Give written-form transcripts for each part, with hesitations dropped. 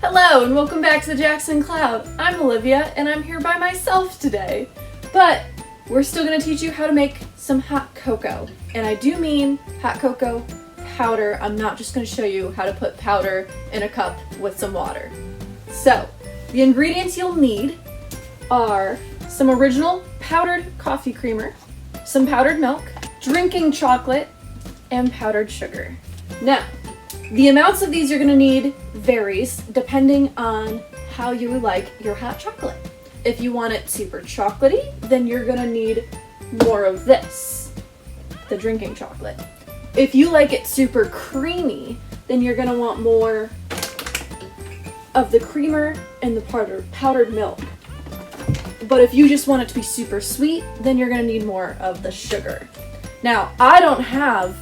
Hello and welcome back to the Jackson Cloud. I'm Olivia and I'm here by myself today. But we're still going to teach you how to make some hot cocoa. And I do mean hot cocoa powder. I'm not just going to show you how to put powder in a cup with some water. So, the ingredients you'll need are some original powdered coffee creamer, some powdered milk, drinking chocolate, and powdered sugar. Now, the amounts of these you're going to need varies depending on how you like your hot chocolate. If you want it super chocolatey, then you're going to need more of this, the drinking chocolate. If you like it super creamy, then you're going to want more of the creamer and the powdered milk. But if you just want it to be super sweet, then you're going to need more of the sugar. Now, I don't have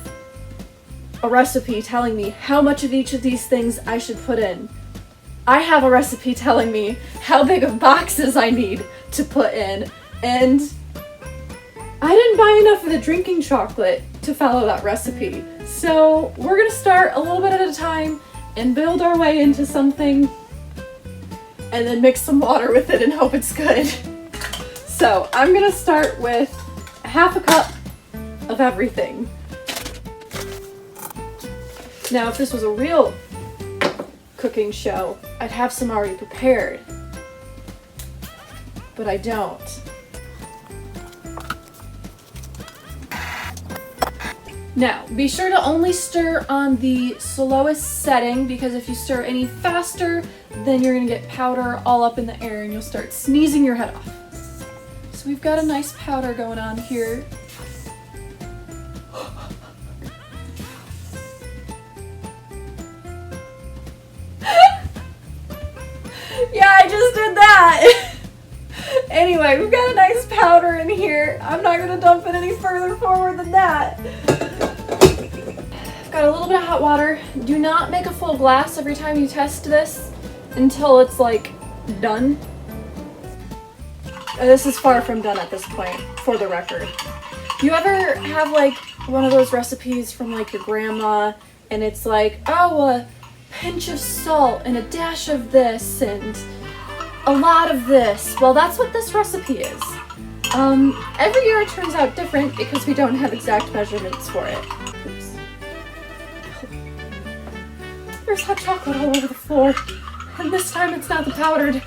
a recipe telling me how much of each of these things I should put in. I have a recipe telling me how big of boxes I need to put in, and I didn't buy enough of the drinking chocolate to follow that recipe. So we're gonna start a little bit at a time and build our way into something and then mix some water with it and hope it's good. So I'm gonna start with half a cup of everything. Now, if this was a real cooking show, I'd have some already prepared, but I don't. Now, be sure to only stir on the slowest setting, because if you stir any faster, then you're gonna get powder all up in the air and you'll start sneezing your head off. So we've got a nice powder going on here. Yeah, I just did that. Anyway, we've got a nice powder in here. I'm not gonna dump it any further forward than that. I've got a little bit of hot water. Do not make a full glass every time you test this until it's like done. This is far from done at this point, for the record. You ever have like one of those recipes from like your grandma and it's like, oh, a pinch of salt and a dash of this and a lot of this? Well, that's what this recipe is. Every year it turns out different because we don't have exact measurements for it. Oops. There's hot chocolate all over the floor, and this time it's not the powdered.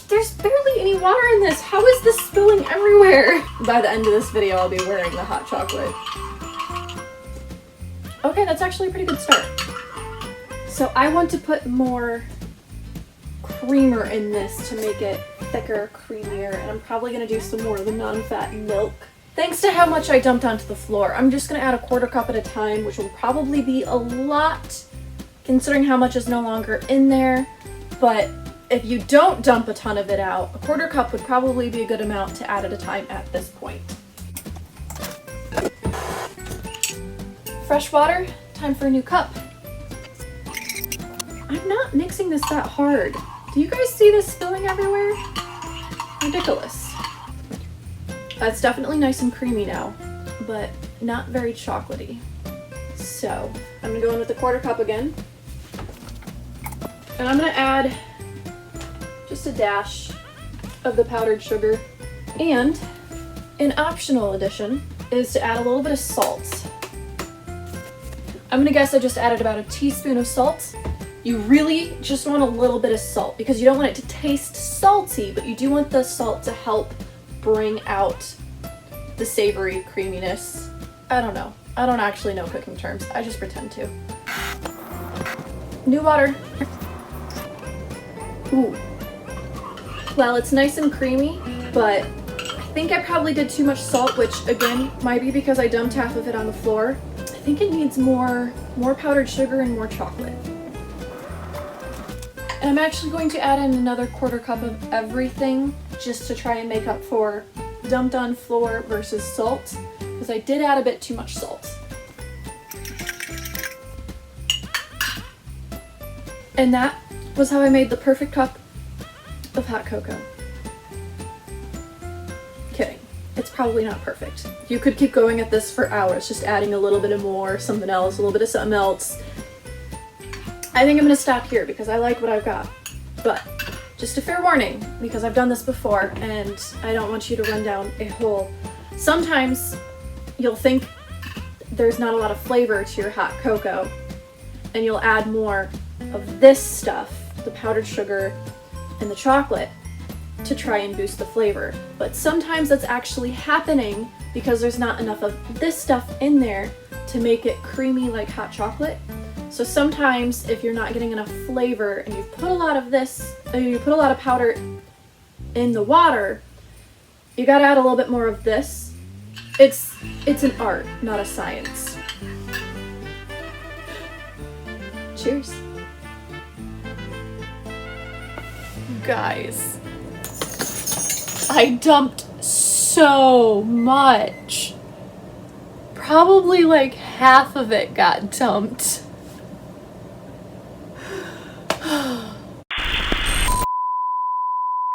There's barely any water in this. How is this spilling everywhere? By the end of this video, I'll be wearing the hot chocolate. Okay, that's actually a pretty good start. So I want to put more creamer in this to make it thicker, creamier, and I'm probably gonna do some more of the non-fat milk. Thanks to how much I dumped onto the floor, I'm just gonna add a quarter cup at a time, which will probably be a lot considering how much is no longer in there. But if you don't dump a ton of it out, a quarter cup would probably be a good amount to add at a time at this point. Fresh water, time for a new cup. I'm not mixing this that hard. Do you guys see this spilling everywhere? Ridiculous. It's definitely nice and creamy now, but not very chocolatey. So I'm gonna go in with the quarter cup again. And I'm gonna add just a dash of the powdered sugar. And an optional addition is to add a little bit of salt. I'm gonna guess I just added about a teaspoon of salt. You really just want a little bit of salt because you don't want it to taste salty, but you do want the salt to help bring out the savory creaminess. I don't know. I don't actually know cooking terms. I just pretend to. New water. Ooh. Well, it's nice and creamy, but I think I probably did too much salt, which again, might be because I dumped half of it on the floor. I think it needs more powdered sugar and more chocolate. And I'm actually going to add in another quarter cup of everything just to try and make up for dumped on floor versus salt, because I did add a bit too much salt. And that was how I made the perfect cup of hot cocoa. Kidding. It's probably not perfect. You could keep going at this for hours, just adding a little bit of more, something else, a little bit of something else. I think I'm gonna stop here because I like what I've got. But just a fair warning, because I've done this before and I don't want you to run down a hole. Sometimes you'll think there's not a lot of flavor to your hot cocoa and you'll add more of this stuff, the powdered sugar and the chocolate, to try and boost the flavor. But sometimes that's actually happening because there's not enough of this stuff in there to make it creamy like hot chocolate. So sometimes if you're not getting enough flavor and you've put a lot of this, you put a lot of powder in the water, you gotta add a little bit more of this. It's an art, not a science. Cheers. Guys, I dumped so much. Probably like half of it got dumped.